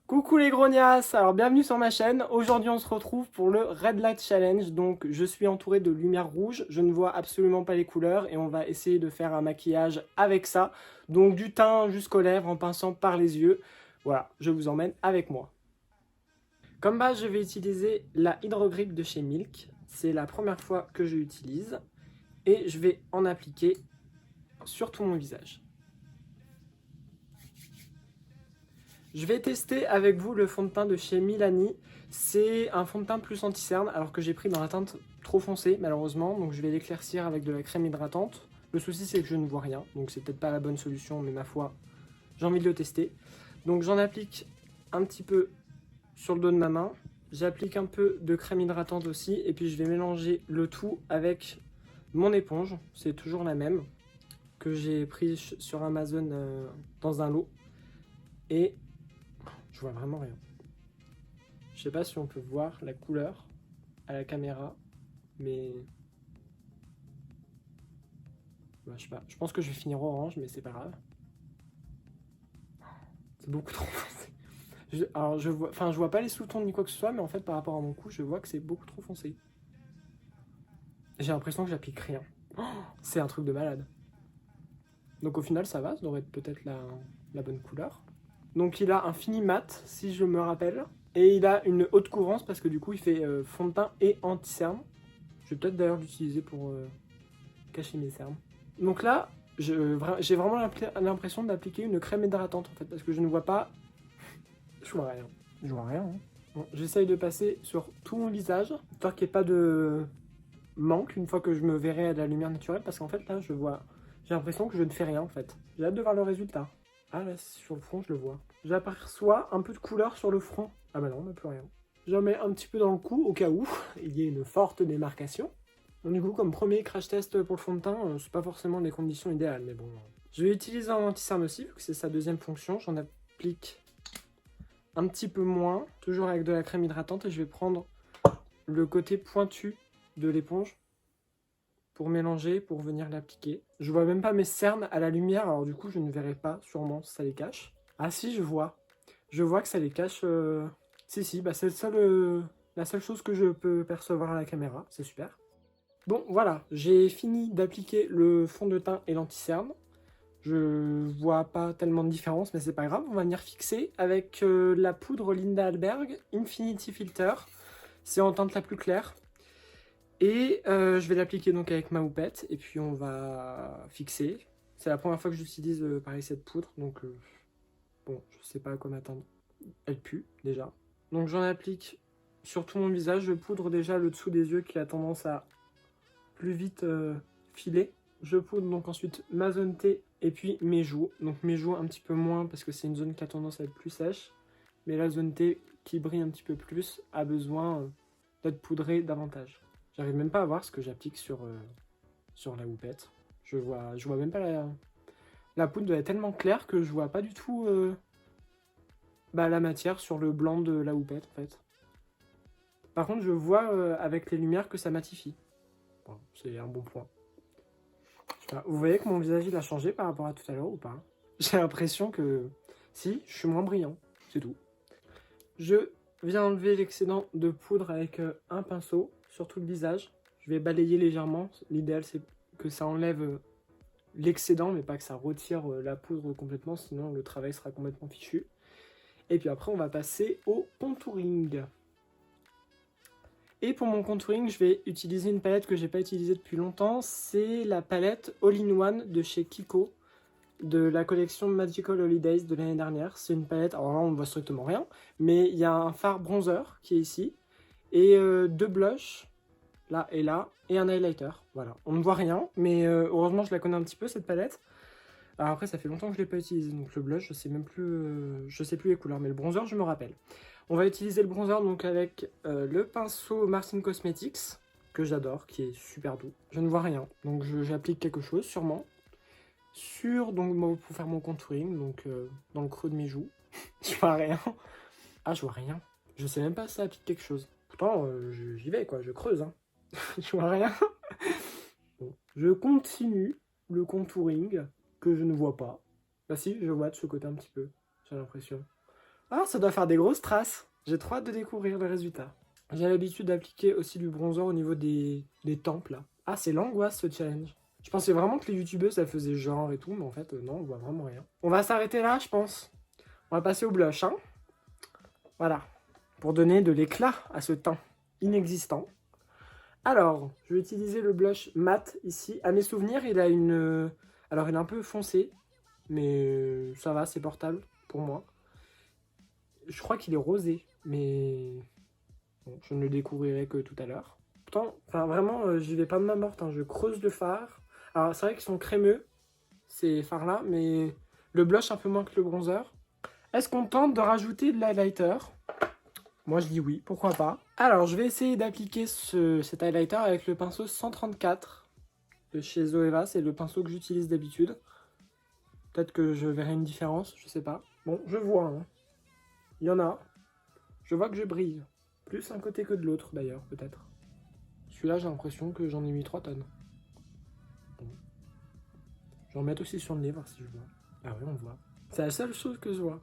Coucou les grognasses, alors bienvenue sur ma chaîne. Aujourd'hui on se retrouve pour le Red Light Challenge. Donc je suis entouré de lumière rouge, je ne vois absolument pas les couleurs et on va essayer de faire un maquillage avec ça. Donc du teint jusqu'aux lèvres en pinçant par les yeux. Voilà, je vous emmène avec moi. Comme base je vais utiliser la Hydro Grip de chez Milk. C'est la première fois que je l'utilise et je vais en appliquer sur tout mon visage. Je vais tester avec vous le fond de teint de chez Milani. C'est un fond de teint plus anti-cerne, alors que j'ai pris dans la teinte trop foncée, malheureusement. Donc je vais l'éclaircir avec de la crème hydratante. Le souci, c'est que je ne vois rien, donc c'est peut-être pas la bonne solution, mais ma foi, j'ai envie de le tester. Donc j'en applique un petit peu sur le dos de ma main. J'applique un peu de crème hydratante aussi, et puis je vais mélanger le tout avec mon éponge. C'est toujours la même, que j'ai prise sur Amazon dans un lot. Et je vois vraiment rien. Je sais pas si on peut voir la couleur à la caméra, mais je sais pas. Je pense que je vais finir orange, mais c'est pas grave. C'est beaucoup trop foncé. Alors je vois pas les sous-tons ni quoi que ce soit, mais en fait par rapport à mon cou, je vois que c'est beaucoup trop foncé. J'ai l'impression que j'applique rien. Oh, c'est un truc de malade. Donc au final ça va, ça devrait être peut-être la bonne couleur. Donc il a un fini mat, si je me rappelle. Et il a une haute couvrance parce que du coup il fait fond de teint et anti-cerne. Je vais peut-être d'ailleurs l'utiliser pour cacher mes cernes. Donc là, j'ai vraiment l'impression d'appliquer une crème hydratante en fait, parce que je ne vois pas. Je vois rien. Je vois rien. Hein. Bon, j'essaye de passer sur tout mon visage, histoire qu'il n'y ait pas de manque une fois que je me verrai à la lumière naturelle, parce qu'en fait là, je vois. J'ai l'impression que je ne fais rien en fait. J'ai hâte de voir le résultat. Ah là, sur le front, je le vois. J'aperçois un peu de couleur sur le front. Ah bah non, on n'a plus rien. J'en mets un petit peu dans le cou, au cas où il y ait une forte démarcation. Donc du coup, comme premier crash test pour le fond de teint, c'est pas forcément les conditions idéales, mais bon. Je vais utiliser un anti-cerne aussi, vu que c'est sa deuxième fonction. J'en applique un petit peu moins, toujours avec de la crème hydratante, et je vais prendre le côté pointu de l'éponge pour mélanger, pour venir l'appliquer. Je vois même pas mes cernes à la lumière, alors du coup, je ne verrai pas, sûrement, si ça les cache. Ah si, je vois. Je vois que ça les cache. Si, bah c'est la seule chose que je peux percevoir à la caméra, c'est super. Bon, voilà, j'ai fini d'appliquer le fond de teint et l'anti-cerne. Je vois pas tellement de différence, mais c'est pas grave. On va venir fixer avec la poudre Linda Alberg Infinity Filter. C'est en teinte la plus claire. Et je vais l'appliquer donc avec ma houppette. Et puis on va fixer. C'est la première fois que j'utilise pareil cette poudre. Donc bon, je sais pas à quoi m'attendre. Elle pue déjà. Donc j'en applique sur tout mon visage. Je poudre déjà le dessous des yeux qui a tendance à plus vite filer. Je poudre donc ensuite ma zone T et puis mes joues. Donc mes joues un petit peu moins parce que c'est une zone qui a tendance à être plus sèche. Mais la zone T qui brille un petit peu plus a besoin d'être poudrée davantage. J'arrive même pas à voir ce que j'applique sur la houppette. Je vois même pas la poudre doit être tellement claire que je vois pas du tout la matière sur le blanc de la houppette en fait. Par contre je vois avec les lumières que ça matifie. Bon, c'est un bon point. Vous voyez que mon visage il a changé par rapport à tout à l'heure ou pas? J'ai l'impression que si, je suis moins brillant, c'est tout. Je viens enlever l'excédent de poudre avec un pinceau sur tout le visage. Je vais balayer légèrement. L'idéal c'est que ça enlève l'excédent, mais pas que ça retire la poudre complètement, sinon le travail sera complètement fichu. Et puis après on va passer au contouring. Et pour mon contouring, je vais utiliser une palette que j'ai pas utilisée depuis longtemps. C'est la palette All-in-One de chez Kiko, de la collection Magical Holidays de l'année dernière. C'est une palette, alors là on ne voit strictement rien, mais il y a un fard bronzer qui est ici, et deux blushs, là, et un highlighter. Voilà, on ne voit rien, mais heureusement je la connais un petit peu cette palette. Alors après ça fait longtemps que je ne l'ai pas utilisé, donc le blush je sais même plus, je sais plus les couleurs, mais le bronzer je me rappelle. On va utiliser le bronzer donc avec le pinceau Martin Cosmetics, que j'adore, qui est super doux. Je ne vois rien, donc j'applique quelque chose sûrement. Donc pour faire mon contouring, donc dans le creux de mes joues. Je vois rien. Ah, je vois rien. Je sais même pas si ça applique quelque chose. Pourtant, j'y vais quoi, je creuse. Hein. Je vois rien. Bon. Je continue le contouring que je ne vois pas. Bah si, je vois de ce côté un petit peu, j'ai l'impression. Ah, ça doit faire des grosses traces. J'ai trop hâte de découvrir le résultat. J'ai l'habitude d'appliquer aussi du bronzer au niveau des tempes, là. Ah, c'est l'angoisse, ce challenge. Je pensais vraiment que les youtubeuses, ça faisait genre et tout, mais en fait, non, on voit vraiment rien. On va s'arrêter là, je pense. On va passer au blush, hein. Voilà. Pour donner de l'éclat à ce teint inexistant. Alors, je vais utiliser le blush mat ici. À mes souvenirs, il a une... Alors, il est un peu foncé, mais ça va, c'est portable pour moi. Je crois qu'il est rosé, mais bon, je ne le découvrirai que tout à l'heure. Pourtant, enfin vraiment, j'y vais pas de ma morte, hein. Je creuse le fard. Alors, c'est vrai qu'ils sont crémeux, ces fards-là, mais le blush un peu moins que le bronzer. Est-ce qu'on tente de rajouter de l'highlighter? Moi, je dis oui, pourquoi pas. Alors, je vais essayer d'appliquer cet highlighter avec le pinceau 134 de chez Zoeva. C'est le pinceau que j'utilise d'habitude. Peut-être que je verrai une différence, je sais pas. Bon, je vois, hein. Il y en a. Je vois que je brille. Plus un côté que de l'autre, d'ailleurs, peut-être. Celui-là, j'ai l'impression que j'en ai mis 3 tonnes. Bon. Je vais en mettre aussi sur le nez, voir si je vois. Ah oui, on voit. C'est la seule chose que je vois.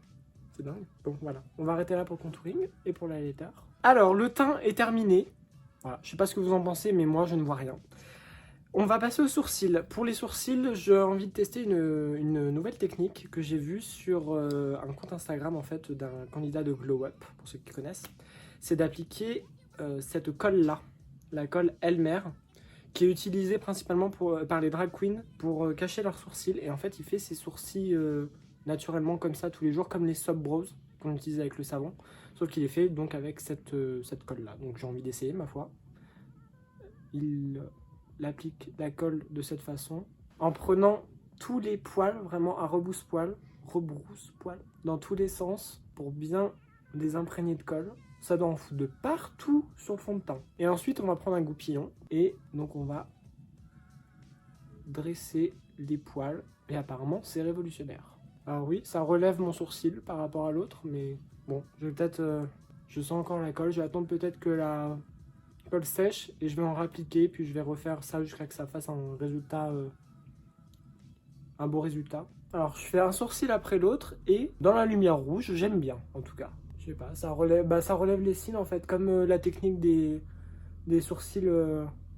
C'est dingue. Bon, voilà. On va arrêter là pour le contouring et pour l'highlighter. Alors, le teint est terminé. Voilà. Je sais pas ce que vous en pensez, mais moi, je ne vois rien. On va passer aux sourcils. Pour les sourcils, j'ai envie de tester une nouvelle technique que j'ai vue sur un compte Instagram en fait d'un candidat de Glow Up, pour ceux qui connaissent. C'est d'appliquer cette colle-là, la colle Elmer, qui est utilisée principalement par les drag queens pour cacher leurs sourcils. Et en fait, il fait ses sourcils naturellement comme ça tous les jours, comme les soap brows qu'on utilise avec le savon. Sauf qu'il est fait donc avec cette colle-là. Donc j'ai envie d'essayer, ma foi. Il applique la colle de cette façon en prenant tous les poils vraiment à rebrousse-poil dans tous les sens pour bien les imprégner de colle. Ça doit en foutre de partout sur le fond de teint. Et ensuite on va prendre un goupillon et donc on va dresser les poils et apparemment c'est révolutionnaire. Alors oui, ça relève mon sourcil par rapport à l'autre, mais bon, je vais peut-être je sens encore la colle, je vais attendre peut-être que la colle sèche et je vais en réappliquer, puis je vais refaire ça jusqu'à que ça fasse un résultat, un beau résultat. Alors je fais un sourcil après l'autre et dans la lumière rouge, j'aime bien en tout cas. Je sais pas, ça relève les cils en fait, comme la technique des sourcils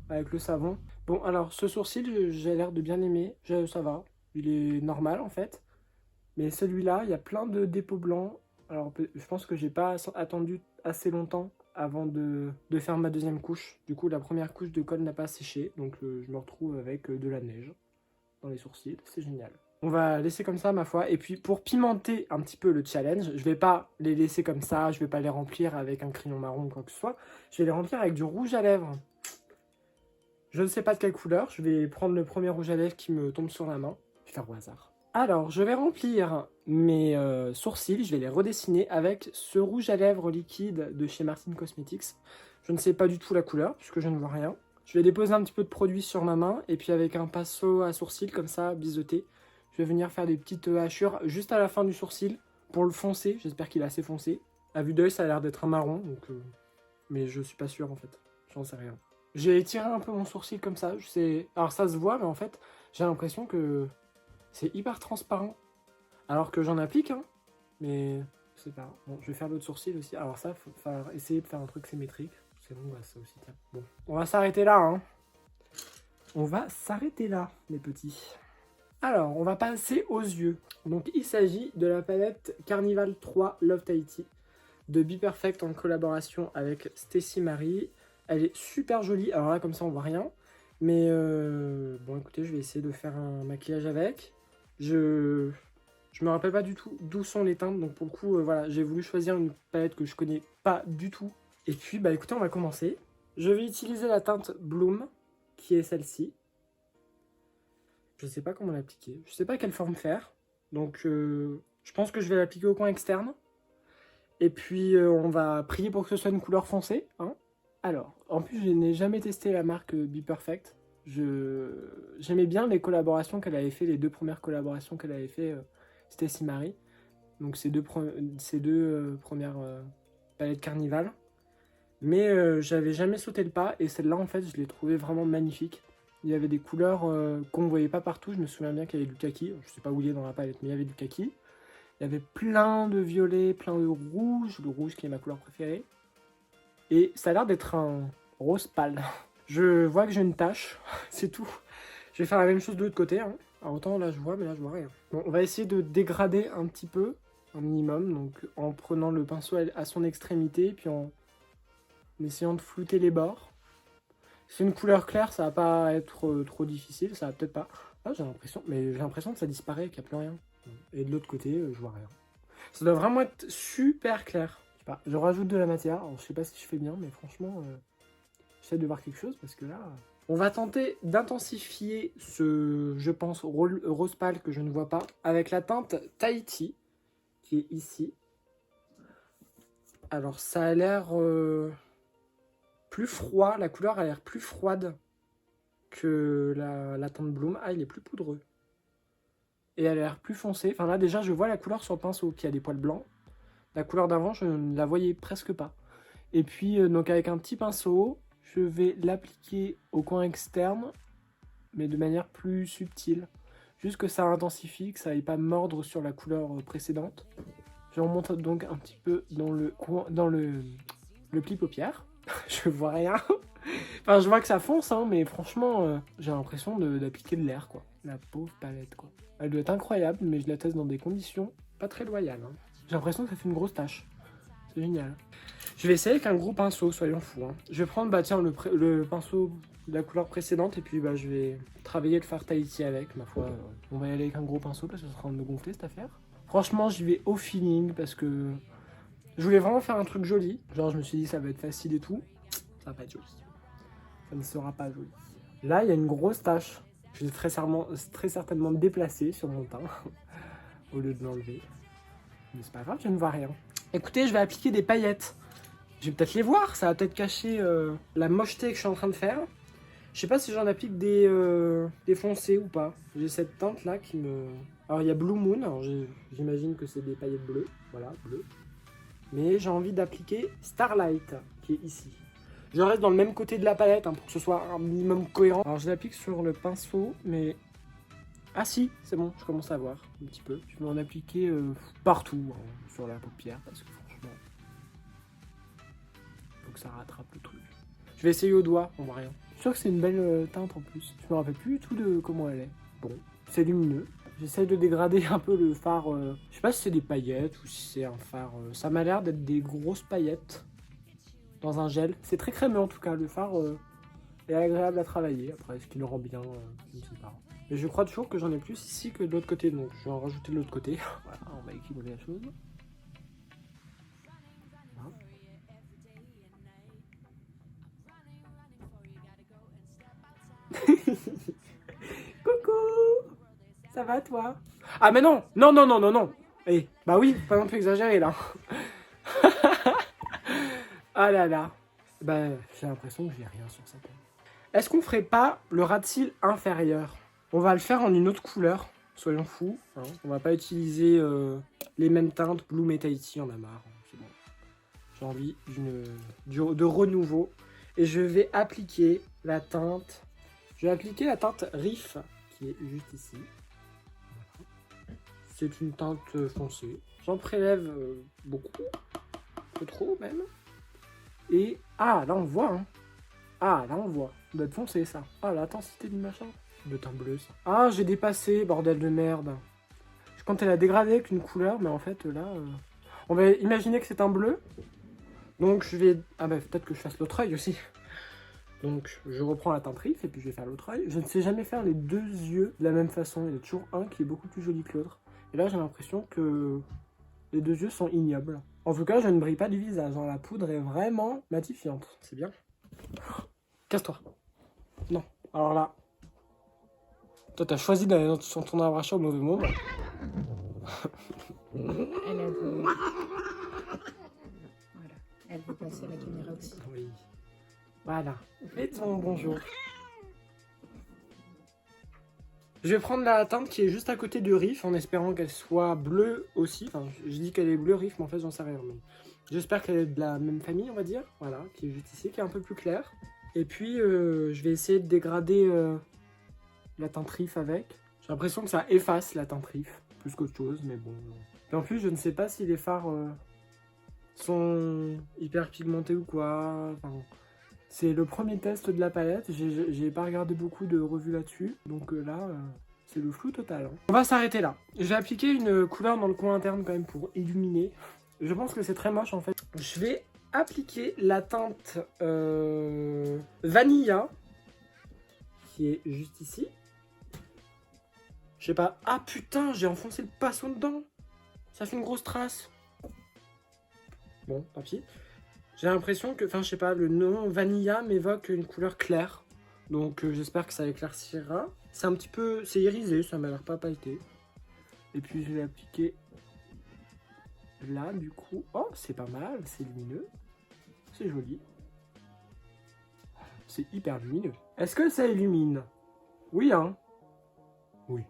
avec le savon. Bon alors ce sourcil, j'ai l'air de bien aimer, ça va, il est normal en fait. Mais celui-là, il y a plein de dépôts blancs. Alors je pense que j'ai pas attendu assez longtemps avant de faire ma deuxième couche. Du coup, la première couche de colle n'a pas séché, donc je me retrouve avec de la neige dans les sourcils. C'est génial. On va laisser comme ça, ma foi. Et puis, pour pimenter un petit peu le challenge, je vais pas les laisser comme ça, je vais pas les remplir avec un crayon marron ou quoi que ce soit. Je vais les remplir avec du rouge à lèvres. Je ne sais pas de quelle couleur. Je vais prendre le premier rouge à lèvres qui me tombe sur la main. Je vais faire au hasard. Alors, je vais remplir mes sourcils, je vais les redessiner avec ce rouge à lèvres liquide de chez Martin Cosmetics. Je ne sais pas du tout la couleur, puisque je ne vois rien. Je vais déposer un petit peu de produit sur ma main, et puis avec un pinceau à sourcils, comme ça, biseauté, je vais venir faire des petites hachures juste à la fin du sourcil, pour le foncer. J'espère qu'il est assez foncé. À vue d'œil, ça a l'air d'être un marron, donc, mais je suis pas sûr en fait. J'en sais rien. J'ai étiré un peu mon sourcil comme ça. Alors ça se voit, mais en fait, j'ai l'impression que c'est hyper transparent. Alors que j'en applique, hein. Mais je sais pas. Bon, je vais faire l'autre sourcil aussi. Alors ça, faut essayer de faire un truc symétrique. C'est bon, bah, ça aussi, tiens. Bon, on va s'arrêter là, hein. On va s'arrêter là, les petits. Alors, on va passer aux yeux. Donc, il s'agit de la palette Carnival 3 Love Tahiti de Be Perfect en collaboration avec Stacy Marie. Elle est super jolie. Alors là, comme ça, on voit rien. Mais bon, écoutez, je vais essayer de faire un maquillage avec. Je me rappelle pas du tout d'où sont les teintes. Donc pour le coup, voilà, j'ai voulu choisir une palette que je connais pas du tout. Et puis, bah écoutez, on va commencer. Je vais utiliser la teinte Bloom, qui est celle-ci. Je sais pas comment l'appliquer. Je sais pas quelle forme faire. Donc je pense que je vais l'appliquer au coin externe. Et puis on va prier pour que ce soit une couleur foncée, hein. Alors, en plus, je n'ai jamais testé la marque Be Perfect. J'aimais bien les collaborations qu'elle avait fait, les 2 premières collaborations qu'elle avait fait, Stacy Marie. Donc ces deux premières palettes Carnival. Mais j'avais jamais sauté le pas et celle-là, en fait, je l'ai trouvée vraiment magnifique. Il y avait des couleurs qu'on ne voyait pas partout. Je me souviens bien qu'il y avait du kaki. Je ne sais pas où il est dans la palette, mais il y avait du kaki. Il y avait plein de violets, plein de rouge, le rouge qui est ma couleur préférée. Et ça a l'air d'être un rose pâle. Je vois que j'ai une tache, c'est tout. Je vais faire la même chose de l'autre côté. Hein. Alors autant là je vois, mais là je vois rien. Bon, on va essayer de dégrader un petit peu, un minimum, donc en prenant le pinceau à son extrémité, puis en essayant de flouter les bords. C'est une couleur claire, ça va pas être trop difficile, ça va peut-être pas. Ah, j'ai l'impression que ça disparaît, qu'il n'y a plus rien. Et de l'autre côté, je vois rien. Ça doit vraiment être super clair. Je sais pas, je rajoute de la matière. Alors, je sais pas si je fais bien, mais franchement, j'essaie de voir quelque chose parce que là... On va tenter d'intensifier ce, je pense, rose pâle que je ne vois pas avec la teinte Tahiti qui est ici. Alors, ça a l'air plus froid. La couleur a l'air plus froide que la teinte Bloom. Ah, il est plus poudreux. Et elle a l'air plus foncée. Enfin là, déjà, je vois la couleur sur le pinceau qui a des poils blancs. La couleur d'avant, je ne la voyais presque pas. Et puis, donc avec un petit pinceau, je vais l'appliquer au coin externe, mais de manière plus subtile. Juste que ça intensifie, que ça n'aille pas mordre sur la couleur précédente. Je remonte donc un petit peu dans le pli paupière. Je vois rien. Enfin, je vois que ça fonce, hein, mais franchement, j'ai l'impression d'appliquer de l'air, quoi. La pauvre palette, quoi. Elle doit être incroyable, mais je la teste dans des conditions pas très loyales. Hein. J'ai l'impression que ça fait une grosse tache. C'est génial. Je vais essayer avec un gros pinceau, soyons fous. Hein. Je vais prendre tiens, le pinceau de la couleur précédente et puis je vais travailler le fard Tahiti avec. Ma foi, on va y aller avec un gros pinceau parce que ça sera en train de me gonfler cette affaire. Franchement, j'y vais au feeling parce que je voulais vraiment faire un truc joli. Genre, je me suis dit ça va être facile et tout. Ça va pas être joli. Ça ne sera pas joli. Là, il y a une grosse tache. Je vais très certainement déplacer sur mon teint au lieu de l'enlever. Mais c'est pas grave, je ne vois rien. Écoutez, je vais appliquer des paillettes. Je vais peut-être les voir, ça va peut-être cacher la mocheté que je suis en train de faire. Je sais pas si j'en applique des foncés ou pas. J'ai cette teinte là qui me... Alors il y a Blue Moon, alors j'imagine que c'est des paillettes bleues. Voilà, bleu. Mais j'ai envie d'appliquer Starlight, qui est ici. Je reste dans le même côté de la palette hein, pour que ce soit un minimum cohérent. Alors je l'applique sur le pinceau, mais... Ah si, c'est bon, je commence à voir un petit peu. Je vais en appliquer partout hein, sur la paupière parce que franchement... Faut que ça rattrape le truc. Je vais essayer au doigt, on voit rien. Je suis sûr que c'est une belle teinte en plus. Je me rappelle plus du tout de comment elle est. Bon, c'est lumineux. J'essaye de dégrader un peu le fard. Je sais pas si c'est des paillettes ou si c'est un fard. Ça m'a l'air d'être des grosses paillettes dans un gel. C'est très crémeux en tout cas. Le fard est agréable à travailler. Après, est-ce qu'il le rend bien je ne sais pas. Mais je crois toujours que j'en ai plus ici que de l'autre côté. Donc je vais en rajouter de l'autre côté. Voilà, on va équilibrer la chose. Coucou! Ça va toi? Ah mais non! Non, non, non, non, non! Eh, bah oui, pas non plus exagéré là. Ah là là. Bah, j'ai l'impression que j'ai rien sur cette tête. Est-ce qu'on ferait pas le ras de cils inférieur? On va le faire en une autre couleur, soyons fous. Hein. On va pas utiliser les mêmes teintes, Bloom et Tahiti, on a marre. C'est bon. J'ai envie de renouveau. Et je vais appliquer la teinte. Je vais appliquer la teinte Riff, qui est juste ici. C'est une teinte foncée. J'en prélève beaucoup. Un peu trop même. Et... Ah, là on voit, hein. Ah, là on voit. Ça doit être foncé, ça. Ah, l'intensité du machin. De teint bleu, ça. Ah, j'ai dépassé, bordel de merde. Je comptais la dégrader avec une couleur, mais en fait, là... On va imaginer que c'est un bleu. Donc, je vais... Ah bah, peut-être que je fasse l'autre œil aussi. Donc, je reprends la teinte Riff et puis je vais faire l'autre œil. Je ne sais jamais faire les deux yeux de la même façon. Il y a toujours un qui est beaucoup plus joli que l'autre. Et là, j'ai l'impression que les deux yeux sont ignobles. En tout cas, je ne brille pas du visage. Hein. La poudre est vraiment matifiante. C'est bien. Casse-toi. Non. Alors là. Toi, t'as choisi d'aller sur ton arbre à chat au mauvais moment. Elle veut... Voilà. Elle veut passer à la caméra aussi. Oui. Voilà. Et ton bonjour. Je vais prendre la teinte qui est juste à côté du Riff en espérant qu'elle soit bleue aussi. Enfin, je dis qu'elle est bleue Riff, mais en fait, j'en sais rien. Mais j'espère qu'elle est de la même famille, on va dire. Voilà, qui est juste ici, qui est un peu plus claire. Et puis, je vais essayer de dégrader la teinte Riff avec. J'ai l'impression que ça efface la teinte Riff, plus qu'autre chose, mais bon. Et en plus, je ne sais pas si les fards sont hyper pigmentés ou quoi. Enfin, c'est le premier test de la palette. J'ai pas regardé beaucoup de revues là-dessus. Donc là, c'est le flou total. Hein. On va s'arrêter là. Je vais appliquer une couleur dans le coin interne quand même pour illuminer. Je pense que c'est très moche en fait. Je vais appliquer la teinte Vanilla qui est juste ici. Je sais pas. Ah putain, j'ai enfoncé le pinceau dedans. Ça fait une grosse trace. Bon, tant pis. J'ai l'impression que, enfin je sais pas, le nom Vanilla m'évoque une couleur claire. Donc j'espère que ça éclaircira. C'est un petit peu, c'est irisé, ça m'a l'air pas pailleté. Et puis je vais appliquer là du coup. Oh, c'est pas mal, c'est lumineux. C'est joli. C'est hyper lumineux. Est-ce que ça illumine? Oui, hein? Oui.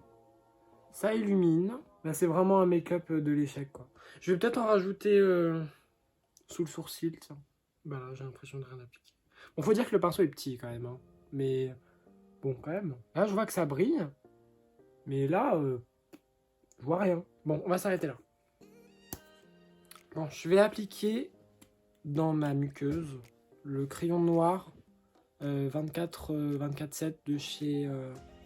Ça illumine. Là, c'est vraiment un make-up de l'échec, quoi. Je vais peut-être en rajouter sous le sourcil, tiens. Bah là, j'ai l'impression de rien appliquer. Bon, faut dire que le pinceau est petit, quand même. Hein. Mais bon, quand même. Là, je vois que ça brille. Mais là, je vois rien. Bon, on va s'arrêter là. Bon, je vais appliquer dans ma muqueuse le crayon noir 24-7 de chez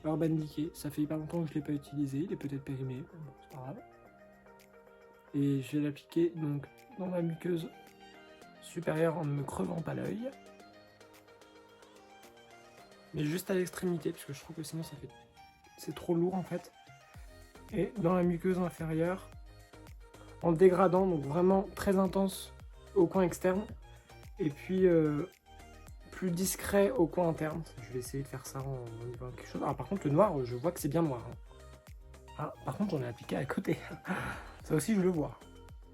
Urban Decay. Ça fait hyper longtemps que je ne l'ai pas utilisé. Il est peut-être périmé. Bon, c'est pas grave. Et je vais l'appliquer donc dans ma muqueuse supérieure en ne me crevant pas l'œil. Mais juste à l'extrémité, parce que je trouve que sinon ça fait... c'est trop lourd en fait. Et dans la muqueuse inférieure, en dégradant, donc vraiment très intense au coin externe. Et puis plus discret au coin interne. Je vais essayer de faire ça en niveau quelque chose. Ah par contre le noir, je vois que c'est bien noir. Hein. Ah par contre j'en ai appliqué à côté. Ça aussi je le vois.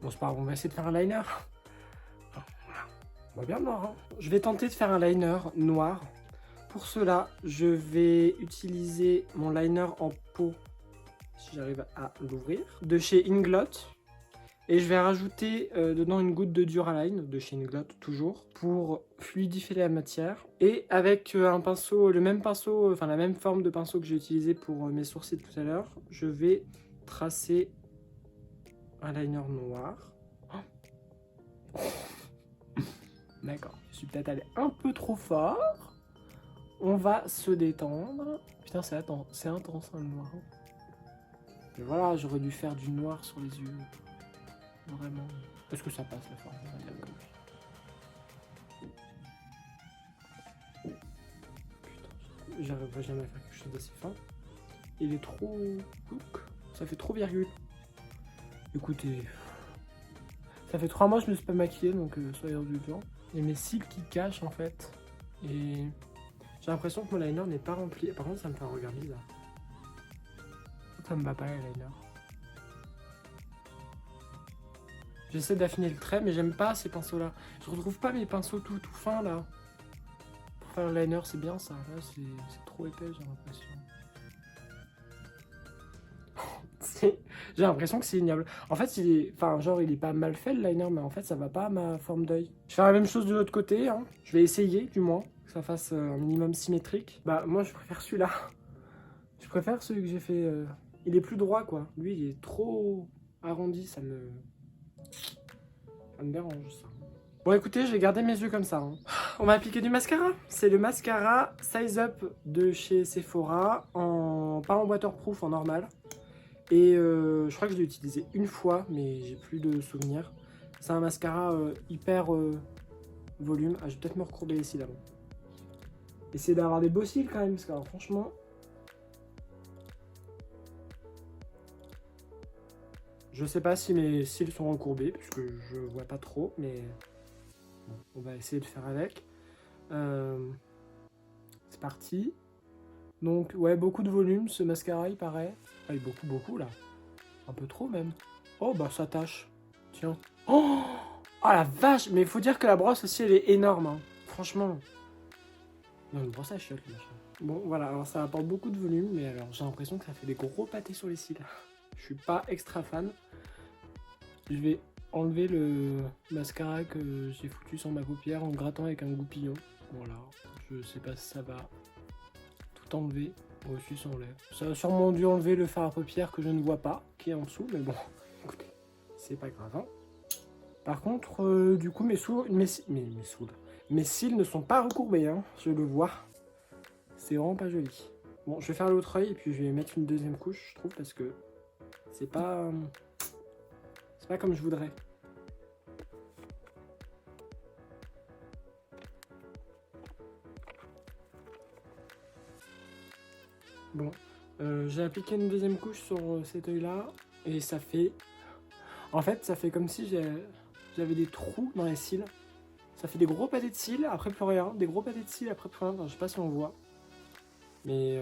Bon c'est pas grave, on va essayer de faire un liner. Voilà. On voit bien le noir. Hein. Je vais tenter de faire un liner noir. Pour cela, je vais utiliser mon liner en peau, si j'arrive à l'ouvrir, de chez Inglot. Et je vais rajouter dedans une goutte de Duraline, de chez Inglot toujours, pour fluidifier la matière. Et avec un pinceau, le même pinceau, enfin la même forme de pinceau que j'ai utilisé pour mes sourcils tout à l'heure, je vais tracer un liner noir. Oh. D'accord, je suis peut-être allé un peu trop fort. On va se détendre. Putain, c'est intense hein, le noir. Et voilà, j'aurais dû faire du noir sur les yeux. Vraiment. Est-ce que ça passe la forme? On va dire que oui. Putain, j'arriverai jamais à faire quelque chose d'assez fin. Il est trop... Look. Ça fait trop virgule. Écoutez... Ça fait 3 mois que je me suis pas maquillée, donc soyez indulgents. Et mes cils qui cachent en fait. Et... j'ai l'impression que mon liner n'est pas rempli. Par contre, ça me fait un regard bizarre. Ça me va pas, les liners. J'essaie d'affiner le trait, mais j'aime pas ces pinceaux-là. Je retrouve pas mes pinceaux tout fins, là. Pour faire le liner, c'est bien, ça. Là, c'est trop épais, j'ai l'impression. J'ai l'impression que c'est ignoble. En fait, il est... Enfin, genre, il est pas mal fait, le liner, mais en fait, ça va pas à ma forme d'œil. Je vais faire la même chose de l'autre côté, hein. Je vais essayer, du moins. Que ça fasse un minimum symétrique. Bah moi je préfère celui-là. Je préfère celui que j'ai fait. Il est plus droit quoi. Lui il est trop arrondi, ça me dérange ça. Bon écoutez, je vais garder mes yeux comme ça. Hein. On va appliquer du mascara. C'est le mascara Size Up de chez Sephora. Pas en waterproof, en normal. Et je crois que je l'ai utilisé une fois, mais j'ai plus de souvenirs. C'est un mascara hyper volume. Ah, je vais peut-être me recourber ici d'abord. Essayer d'avoir des beaux cils quand même, parce que alors, franchement... Je sais pas si mes cils sont recourbés, puisque je vois pas trop, mais... Bon, on va essayer de faire avec. C'est parti. Donc, ouais, beaucoup de volume, ce mascara, il paraît. Ah, il est beaucoup, là. Un peu trop, même. Oh, bah, ça tâche. Tiens. Oh, oh la vache. Mais il faut dire que la brosse aussi, elle est énorme. Hein. Franchement. Non, une brosse à chiottes, le machin. Bon, voilà, alors ça apporte beaucoup de volume, mais alors j'ai l'impression que ça fait des gros pâtés sur les cils. Je suis pas extra fan. Je vais enlever le mascara que j'ai foutu sur ma paupière en grattant avec un goupillon. Voilà, je sais pas si ça va tout enlever. Moi aussi, ça enlève. Ça a sûrement dû enlever le fard à paupières que je ne vois pas, qui est en dessous, mais bon, écoutez. c'est pas grave. Hein. Par contre, du coup, mes cils ne sont pas recourbés, hein, je le vois. C'est vraiment pas joli. Bon, je vais faire l'autre œil et puis je vais mettre une deuxième couche, je trouve, parce que c'est pas comme je voudrais. Bon, j'ai appliqué une deuxième couche sur cet œil-là et ça fait... En fait, ça fait comme si j'avais des trous dans les cils. Ça fait des gros pâtés de cils, après plus rien. Des gros pâtés de cils, après plus rien. Enfin, je sais pas si on voit. Mais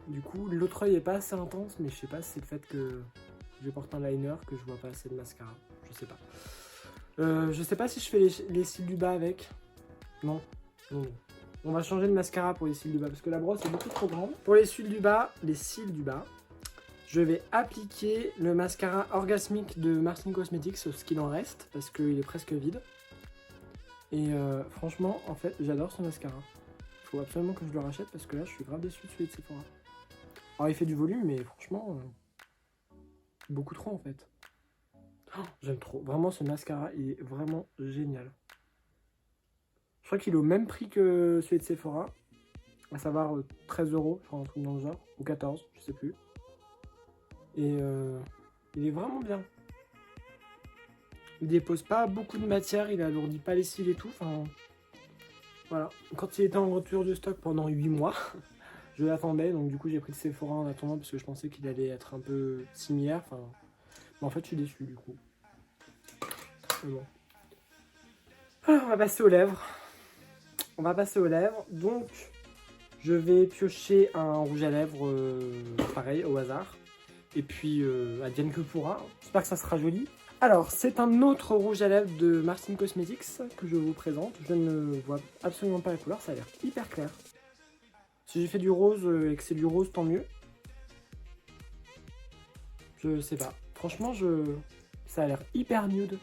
du coup, l'autre œil est pas assez intense, mais je sais pas si c'est le fait que je porte un liner, que je vois pas assez de mascara. Je sais pas. Je sais pas si je fais les cils du bas avec. Non. Non. On va changer de mascara pour les cils du bas, parce que la brosse est beaucoup trop grande. Pour les cils du bas, je vais appliquer le mascara orgasmique de Martin Cosmetics, ce qu'il en reste, parce qu'il est presque vide. Et franchement, en fait, j'adore ce mascara. Il faut absolument que je le rachète, parce que là, je suis grave déçu de celui de Sephora. Alors, il fait du volume, mais franchement, beaucoup trop, en fait. Oh, j'aime trop. Vraiment, ce mascara, il est vraiment génial. Je crois qu'il est au même prix que celui de Sephora, à savoir 13 €, je crois, un truc dans le genre, ou 14, je sais plus. Et il est vraiment bien. Il dépose pas beaucoup de matière, il alourdit pas les cils et tout. Enfin, voilà. Quand il était en rupture de stock pendant 8 mois, je l'attendais, donc du coup j'ai pris le Sephora en attendant parce que je pensais qu'il allait être un peu similaire. Enfin, mais en fait je suis déçu du coup. Mais bon. Alors, on va passer aux lèvres. Donc, je vais piocher un rouge à lèvres pareil au hasard. Et puis, advienne que pourra. J'espère que ça sera joli. Alors, c'est un autre rouge à lèvres de Martin Cosmetics que je vous présente. Je ne vois absolument pas la couleur, ça a l'air hyper clair. Si j'ai fait du rose et que c'est du rose, tant mieux. Je sais pas. Franchement, ça a l'air hyper nude.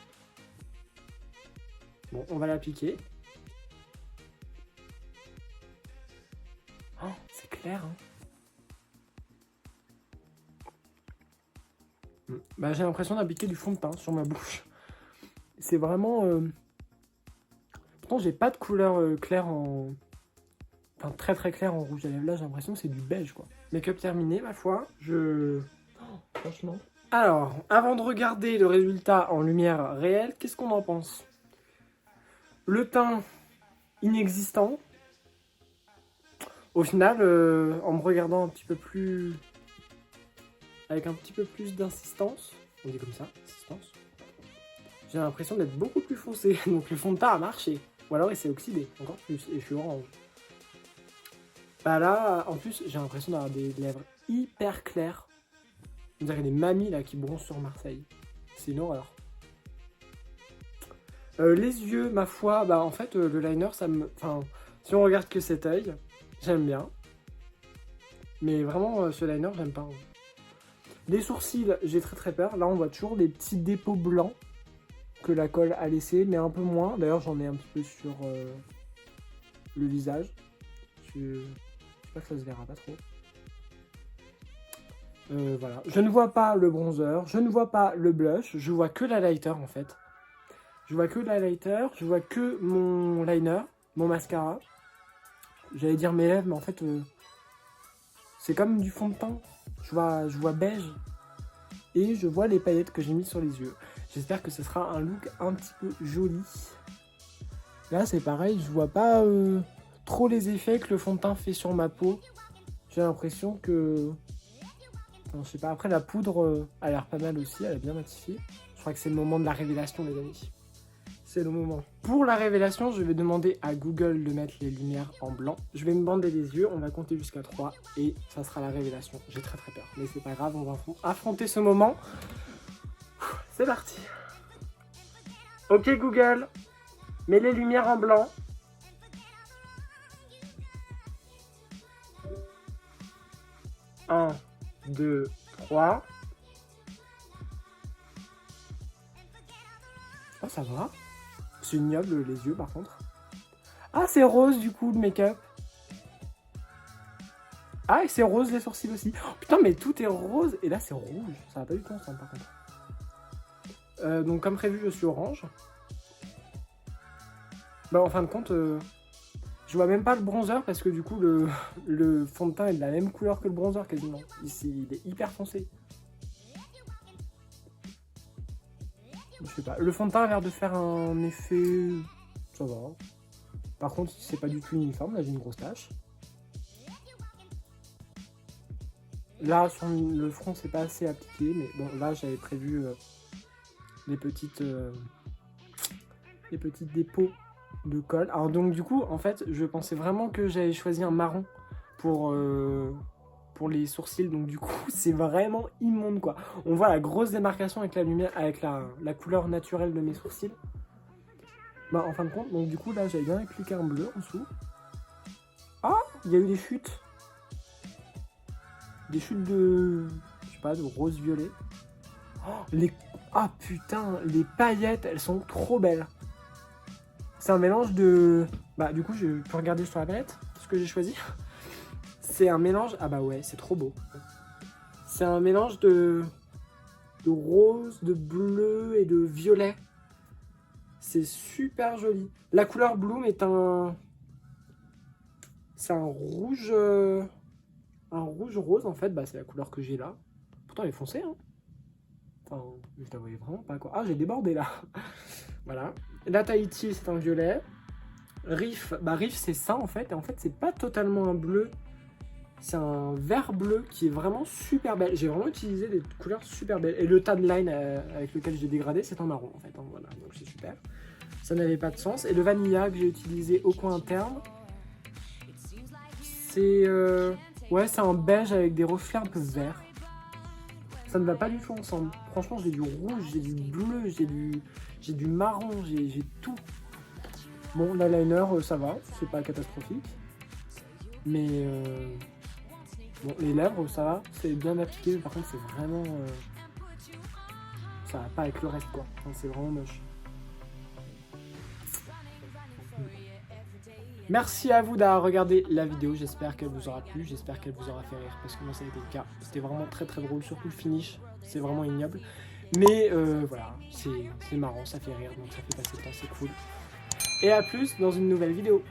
Bon, on va l'appliquer. Oh, c'est clair, hein. Bah, j'ai l'impression d'appliquer du fond de teint sur ma bouche. C'est vraiment... Pourtant, j'ai pas de couleur claire en... Enfin, très très claire en rouge à lèvres. Là, j'ai l'impression que c'est du beige, quoi. Make-up terminé, ma foi. Franchement... Alors, avant de regarder le résultat en lumière réelle, qu'est-ce qu'on en pense? Le teint inexistant. Au final, en me regardant un petit peu plus... avec un petit peu plus d'insistance, on dit comme ça, insistance, j'ai l'impression d'être beaucoup plus foncé, donc le fond de teint a marché. Ou alors il s'est oxydé, encore plus, et je suis orange. Bah là, en plus, j'ai l'impression d'avoir des lèvres hyper claires. On dirait des mamies là qui bronzent sur Marseille. C'est une horreur. Les yeux, ma foi, bah en fait, le liner, ça me... Enfin, si on regarde que cet œil, j'aime bien. Mais vraiment, ce liner, j'aime pas. Les sourcils, j'ai très très peur. Là, on voit toujours des petits dépôts blancs que la colle a laissé, mais un peu moins. D'ailleurs, j'en ai un petit peu sur le visage. J'espère que ça se verra pas trop. Voilà. Je ne vois pas le bronzer, je ne vois pas le blush, je vois que l'highlighter en fait. Je vois que l'highlighter, je vois que mon liner, mon mascara. J'allais dire mes lèvres, mais en fait, c'est comme du fond de teint. Je vois beige. Et je vois les paillettes que j'ai mis sur les yeux. J'espère que ce sera un look un petit peu joli. Là, c'est pareil, je vois pas trop les effets que le fond de teint fait sur ma peau. J'ai l'impression que... Enfin, je sais pas, après la poudre a l'air pas mal aussi, elle est bien matifiée. Je crois que c'est le moment de la révélation, les amis. C'est le moment. Pour la révélation, je vais demander à Google de mettre les lumières en blanc. Je vais me bander les yeux, on va compter jusqu'à 3 et ça sera la révélation. J'ai très très peur, mais c'est pas grave, on va affronter ce moment. C'est parti. Ok Google, mets les lumières en blanc. Un, 2, 3. Oh, ça va. C'est ignoble les yeux par contre. Ah, c'est rose du coup le make-up. Ah, et c'est rose les sourcils aussi. Oh, putain, mais tout est rose. Et là, c'est rouge. Ça va pas du tout ensemble, par contre. Donc, comme prévu, je suis orange. Bah, en fin de compte, je vois même pas le bronzer parce que du coup, le fond de teint est de la même couleur que le bronzer quasiment. Ici, il est hyper foncé. Je sais pas. Le fond de teint a l'air de faire un effet... Ça va. Par contre, c'est pas du tout uniforme. Là, j'ai une grosse tache. Là, sur le front, c'est pas assez appliqué. Mais bon, là, j'avais prévu les petites dépôts de colle. Alors donc, du coup, en fait, je pensais vraiment que j'avais choisi un marron pour les sourcils. Donc, du coup, c'est vraiment immonde, quoi. On voit la grosse démarcation avec la lumière, avec la couleur naturelle de mes sourcils. Bah, en fin de compte, donc du coup, là, j'avais bien appliqué un bleu en dessous. Ah, il y a eu des chutes. Des chutes de... Je sais pas, de rose-violet. Oh, ah, putain, les paillettes, elles sont trop belles. C'est un mélange de... Bah, du coup, je peux regarder sur la palette ce que j'ai choisi. C'est un mélange... Ah bah ouais, c'est trop beau. C'est un mélange de rose, de bleu et de violet. C'est super joli. La couleur Bloom est un... C'est un rouge... Un rouge rose, en fait. Bah, c'est la couleur que j'ai là. Pourtant, elle est foncée, hein. Enfin, je la voyais vraiment pas, quoi. Ah, j'ai débordé, là. Voilà. La Tahiti, c'est un violet. Riff, bah Riff, c'est ça, en fait. Et en fait, c'est pas totalement un bleu. C'est un vert bleu qui est vraiment super belle. J'ai vraiment utilisé des couleurs super belles. Et le tan line avec lequel j'ai dégradé, c'est un marron, en fait. Hein, voilà, donc c'est super. Ça n'avait pas de sens. Et le vanilla que j'ai utilisé au coin interne, c'est... Ouais, c'est un beige avec des reflets un peu verts. Ça ne va pas du tout ensemble. Franchement, j'ai du rouge, j'ai du bleu, j'ai du marron, j'ai tout. Bon, l'eyeliner, ça va, c'est pas catastrophique. Mais bon, les lèvres, ça va, c'est bien appliqué. Mais par contre, c'est vraiment... ça va pas avec le reste, quoi. Enfin, c'est vraiment moche. Merci à vous d'avoir regardé la vidéo, j'espère qu'elle vous aura plu, j'espère qu'elle vous aura fait rire, parce que moi ça a été le cas, c'était vraiment très très drôle, surtout le finish, c'est vraiment ignoble, mais voilà, c'est marrant, ça fait rire, donc ça fait passer le temps, c'est cool. Et à plus dans une nouvelle vidéo.